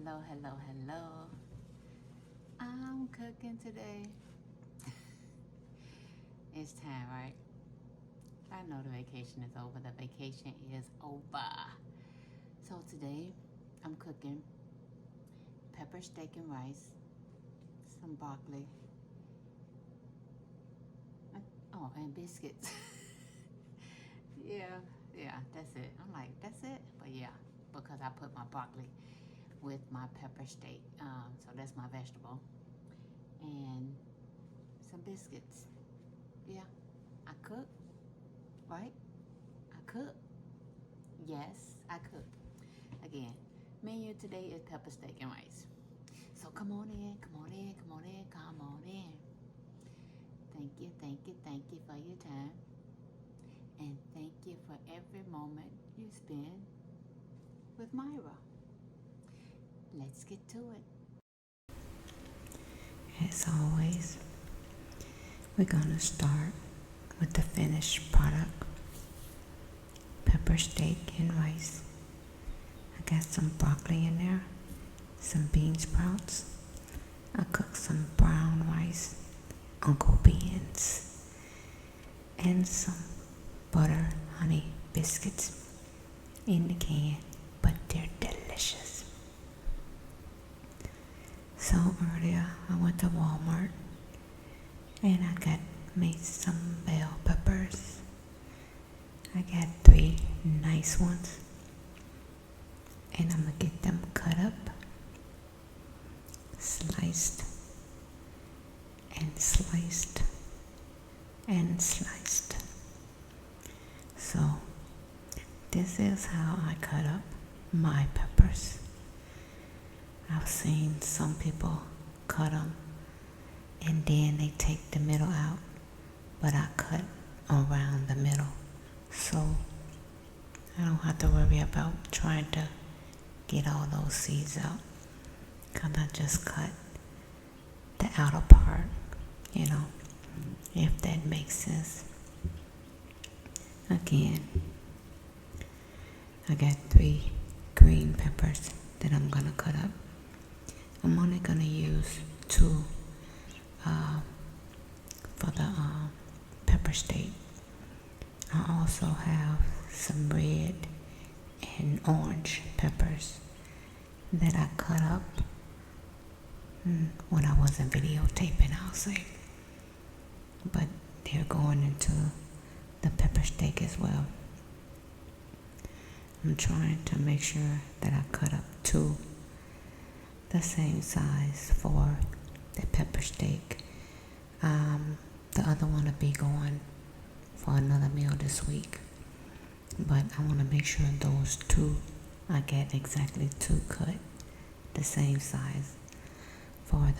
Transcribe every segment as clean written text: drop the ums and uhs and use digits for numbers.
Hello. I'm cooking today. It's time, right? I know the vacation is over. The vacation is over. So today, I'm cooking pepper steak and rice, some broccoli, and biscuits. yeah, that's it. I'm like, that's it? But yeah, because I put my broccoli with my pepper steak. So that's my vegetable. And some biscuits. Yeah, I cook, right? I cook. Yes, I cook. Again, menu today is pepper steak and rice. So come on in, come on in, come on in, come on in. Thank you for your time. And thank you for every moment you spend with Myra. Let's get to it. As always, we're going to start with the finished product, pepper steak and rice. I got some broccoli in there, some bean sprouts. I cooked some brown rice, Uncle beans, and some butter honey biscuits in the can, but they're delicious. So earlier I went to Walmart and I got made some bell peppers. I got 3 nice ones and I'm gonna get them cut up, sliced and sliced and sliced. So this is how I cut up my peppers. I've seen some people cut them and then they take the middle out, but I cut around the middle so I don't have to worry about trying to get all those seeds out, because I just cut the outer part, if that makes sense. Again, I got 3 green peppers that I'm gonna cut up. I'm only gonna use 2 for the pepper steak. I also have some red and orange peppers that I cut up when I wasn't videotaping, I'll say. But they're going into the pepper steak as well. I'm trying to make sure that I cut up 2 the same size for the pepper steak. The other one will be going for another meal this week, but I want to make sure those 2 I get exactly 2 cut the same size for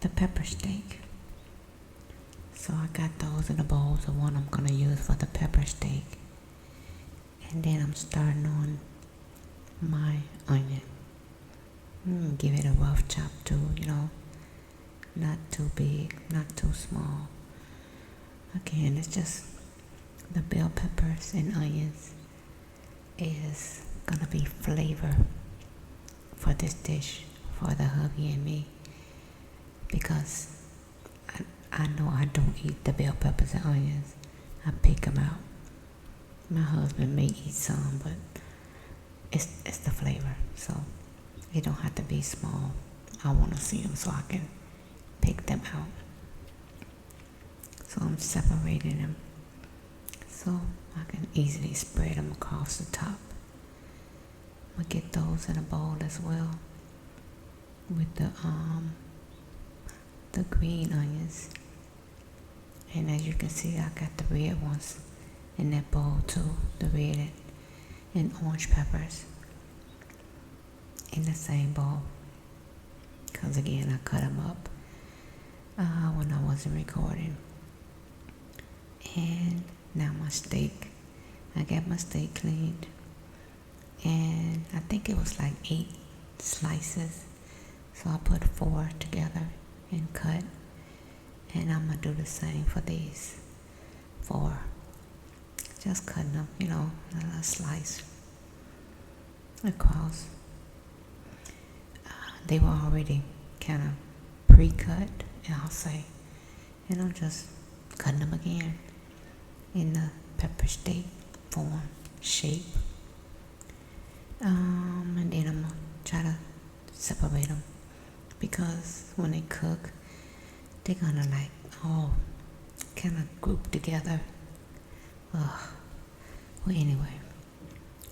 the pepper steak. So I got those in the bowls, the one I'm gonna use for the pepper steak, and then I'm starting on my onion. Give it a rough chop too, not too big, not too small. Again, it's just the bell peppers and onions is gonna be flavor for this dish for the hubby and me, because I know I don't eat the bell peppers and onions. I pick them out. My husband may eat some, but it's the flavor, so it don't have to be small. I want to see them so I can pick them out. So I'm separating them so I can easily spread them across the top. I'm gonna get those in a bowl as well with the green onions. And as you can see, I got the red ones in that bowl too, the red and orange peppers in the same bowl, because again I cut them up when I wasn't recording. And now my steak, I got my steak cleaned, and I think it was like 8 slices, so I put 4 together and cut, and I'm gonna do the same for these 4, just cutting them, a slice across. they were already kind of pre-cut, I'll say, and I'm just cutting them again in the pepper steak form shape. And then I'm gonna try to separate them because when they cook, they're gonna like all kind of group together. Ugh. Well, anyway,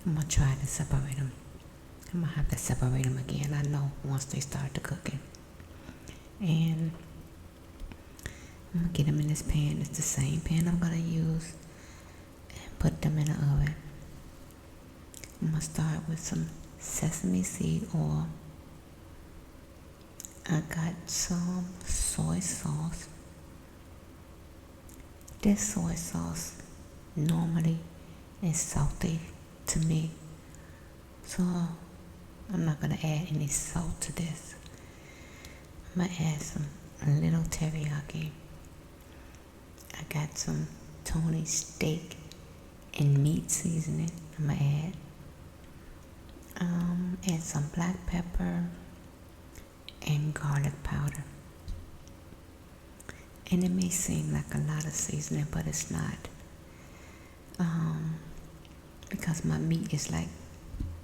I'm gonna try to separate them. I'm gonna have to separate them again, I know, once they start to cooking. And I'm gonna get them in this pan. It's the same pan I'm gonna use and put them in the oven. I'm gonna start with some sesame seed oil. I got some soy sauce. This soy sauce normally is salty to me, so I'm not gonna add any salt to this. I'm gonna add a little teriyaki. I got some Tony steak and meat seasoning. I'm gonna add some black pepper and garlic powder. And it may seem like a lot of seasoning, but it's not. Because my meat is like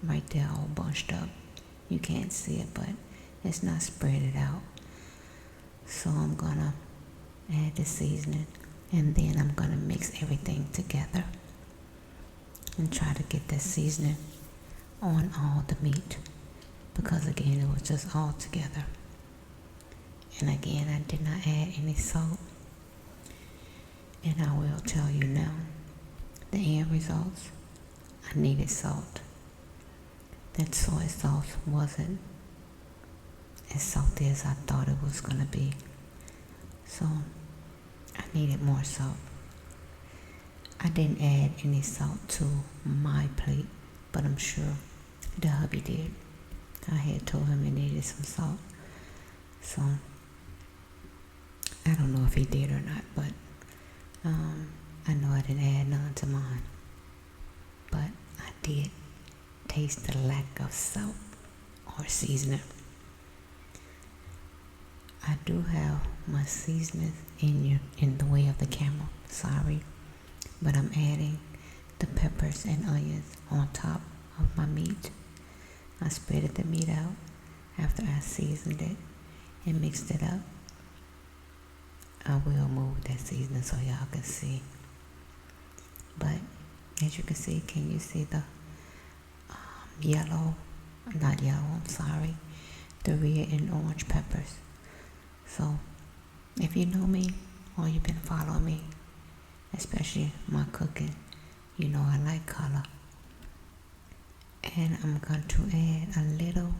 right there all bunched up. You can't see it, but it's not spread it out. So I'm gonna add the seasoning, and then I'm gonna mix everything together and try to get that seasoning on all the meat, because again, it was just all together. And again, I did not add any salt. And I will tell you now, the end results, I needed salt. That soy sauce wasn't as salty as I thought it was gonna be. So I needed more salt. I didn't add any salt to my plate, but I'm sure the hubby did. I had told him he needed some salt. So I don't know if he did or not, but I know I didn't add none to mine. But I did taste the lack of salt or seasoning. I do have my seasoning in the way of the camera, sorry, but I'm adding the peppers and onions on top of my meat. I spread the meat out after I seasoned it and mixed it up. I will move that seasoning so y'all can see. But as you can see, can you see the yellow, not yellow, I'm sorry, the red and orange peppers? So if you know me or you've been following me, especially my cooking, you know I like color. And I'm going to add a little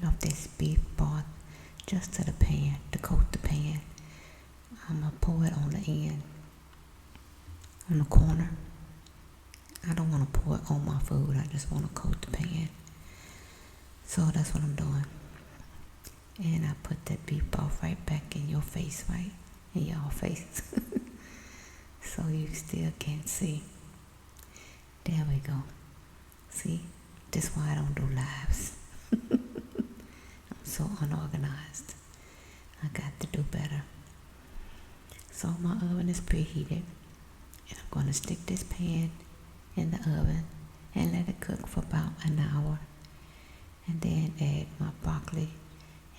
of this beef broth just to the pan, to coat the pan. I'm going to pour it on the end, on the corner. I don't want to pour it on my food, I just want to coat the pan. So that's what I'm doing. And I put that beef broth right back in your face, right? In y'all face. So you still can't see. There we go. See? This is why I don't do lives. I'm so unorganized. I got to do better. So my oven is preheated, and I'm going to stick this pan in the oven and let it cook for about an hour, and then add my broccoli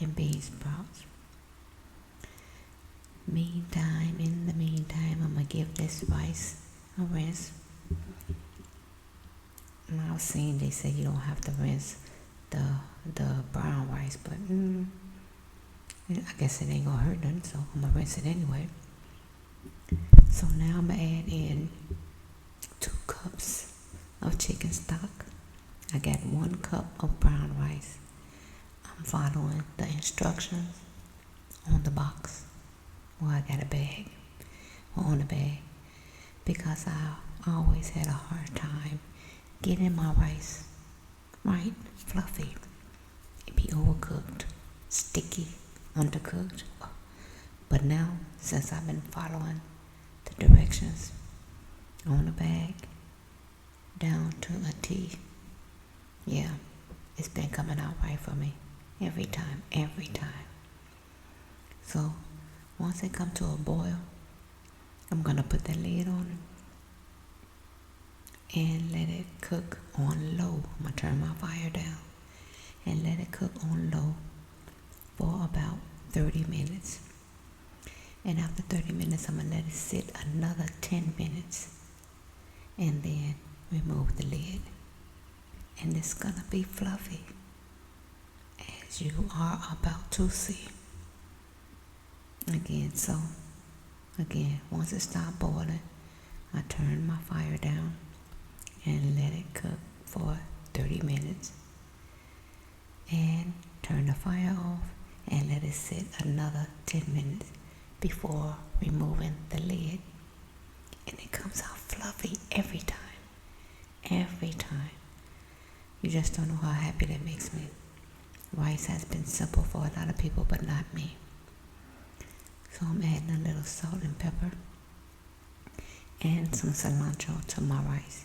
and bean sprouts. In the meantime, I'm going to give this rice a rinse. And I've seen they say you don't have to rinse the brown rice, but I guess it ain't going to hurt nothing, so I'm going to rinse it anyway. So now I'm going to add in 2 cups of chicken stock. I got 1 cup of brown rice. I'm following the instructions on the box. Well, I got a bag, or on the bag, because I always had a hard time getting my rice right, fluffy. It be overcooked, sticky, undercooked. But now, since I've been following the directions on the bag down to a T, yeah, it's been coming out right for me. every time, every time. So once it comes to a boil, I'm gonna put the lid on it and let it cook on low. I'm gonna turn my fire down and let it cook on low for about 30 minutes. And after 30 minutes, I'm gonna let it sit another 10 minutes and then remove the lid. And it's gonna be fluffy, as you are about to see. Again, once it stops boiling, I turn my fire down and let it cook for 30 minutes. And turn the fire off and let it sit another 10 minutes before removing the lid. And it comes out fluffy every time. Every time. You just don't know how happy that makes me. Rice has been simple for a lot of people, but not me. So I'm adding a little salt and pepper and some cilantro to my rice.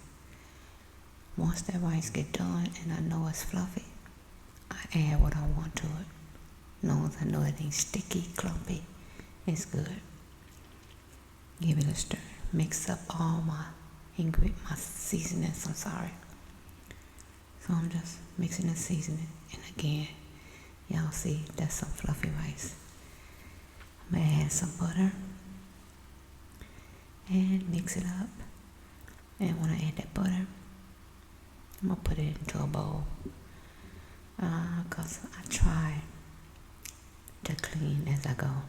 Once that rice get done and I know it's fluffy, I add what I want to it. As long as I know it ain't sticky, clumpy, it's good. Give it a stir. Mix up all my seasonings, So I'm just mixing the seasoning. And again, y'all see, that's some fluffy rice. I'm gonna add some butter and mix it up. And when I add that butter, I'm gonna put it into a bowl. Cause I try to clean as I go.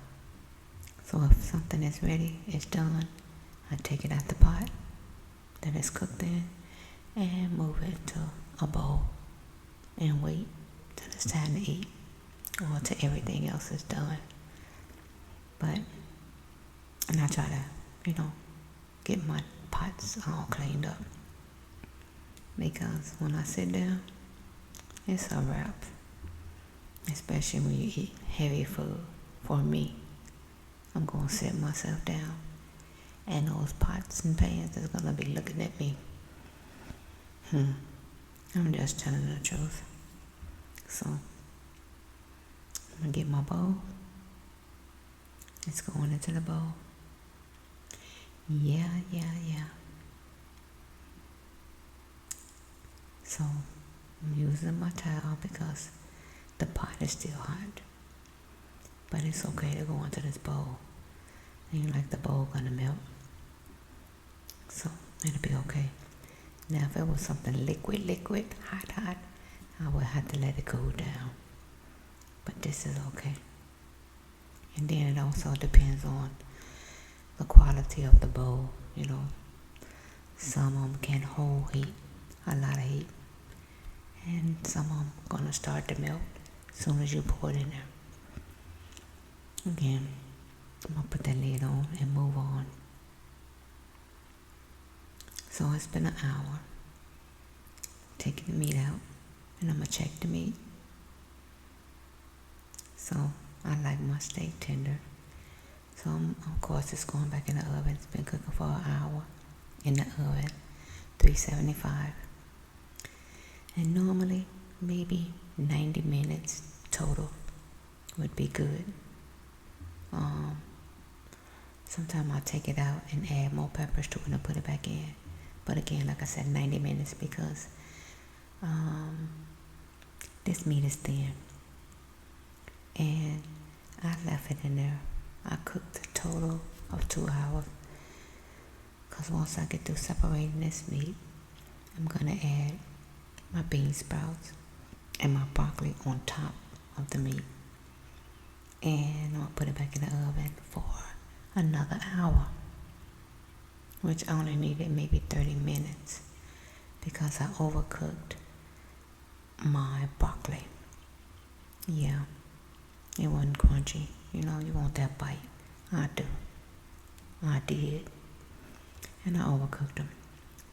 So if something is ready, it's done, I take it out the pot that it's cooked in and move it into a bowl and wait till it's time to eat or till everything else is done. And I try to, get my pots all cleaned up, because when I sit down, it's a wrap. Especially when you eat heavy food. For me, I'm gonna sit myself down, and those pots and pans is gonna be looking at me. I'm just telling the truth. So I'm gonna get my bowl. It's going into the bowl. Yeah. So I'm using my towel because the pot is still hot. But it's okay to go into this bowl. Ain't like the bowl gonna melt. So it'll be okay. Now if it was something liquid, hot, I would have to let it cool down. But this is okay. And then it also depends on the quality of the bowl, Some of them can hold heat, a lot of heat. And some of them gonna start to melt as soon as you pour it in there. Again, I'm gonna put that lid on and move on. So it's been an hour. Taking the meat out, and I'm gonna check the meat. So I like my steak tender. So of course it's going back in the oven. It's been cooking for an hour in the oven, 375. And normally maybe 90 minutes total would be good. Sometimes I'll take it out and add more peppers to it and put it back in. But again, like I said, 90 minutes because this meat is thin. And I left it in there. I cooked a total of 2 hours. Because once I get through separating this meat, I'm going to add my bean sprouts and my broccoli on top of the meat. And I'm going to put it back in the oven for another hour, which I only needed maybe 30 minutes because I overcooked my broccoli. Yeah, it wasn't crunchy. You want that bite. I did. And I overcooked them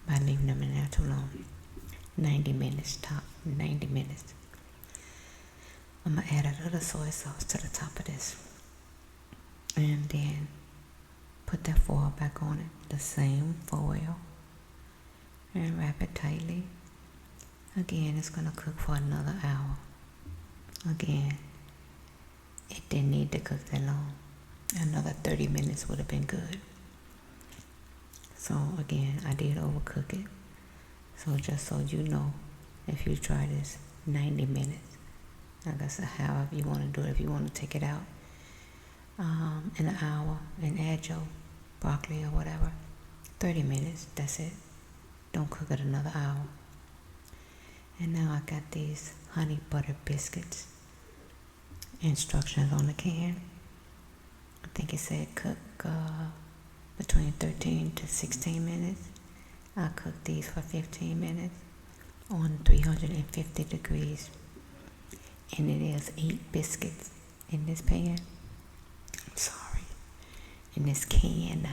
by leaving them in there too long. 90 minutes top, 90 minutes. I'm going to add a little soy sauce to the top of this. And then put that foil back on it, the same foil. And wrap it tightly. Again, it's going to cook for another hour. Again, it didn't need to cook that long. Another 30 minutes would have been good. So again, I did overcook it. So just so you know, if you try this, 90 minutes. Like I said, however you want to do it. If you want to take it out in an hour and add your broccoli or whatever, 30 minutes, that's it. Don't cook it another hour. And now I got these honey butter biscuits. Instructions on the can. I think it said cook between 13 to 16 minutes. I cooked these for 15 minutes on 350 degrees. And it is 8 biscuits in this pan. I'm sorry. In this can.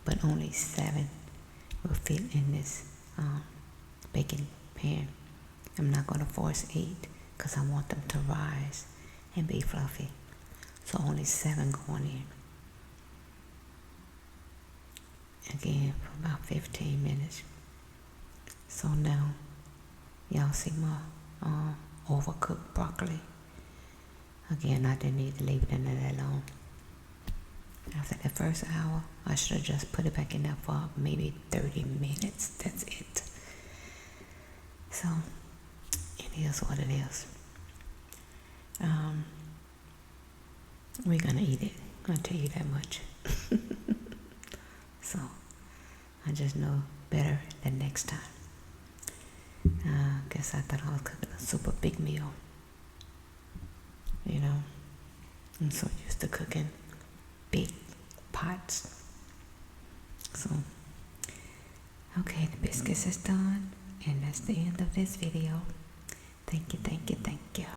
But only 7 will fit in this baking pan. I'm not going to force 8 because I want them to rise and be fluffy. So only 7 going in. Again, for about 15 minutes. So now, y'all see my overcooked broccoli. Again, I didn't need to leave it in there that long. After the first hour, I should have just put it back in there for maybe 30 minutes. That's it. So, it is what it is. We're gonna eat it. I'll tell you that much. So, I just know better the next time. Guess I thought I was cooking a super big meal. You know, I'm so used to cooking big pots. So, okay, the biscuits is done. And that's the end of this video. Thank you, thank you, thank you.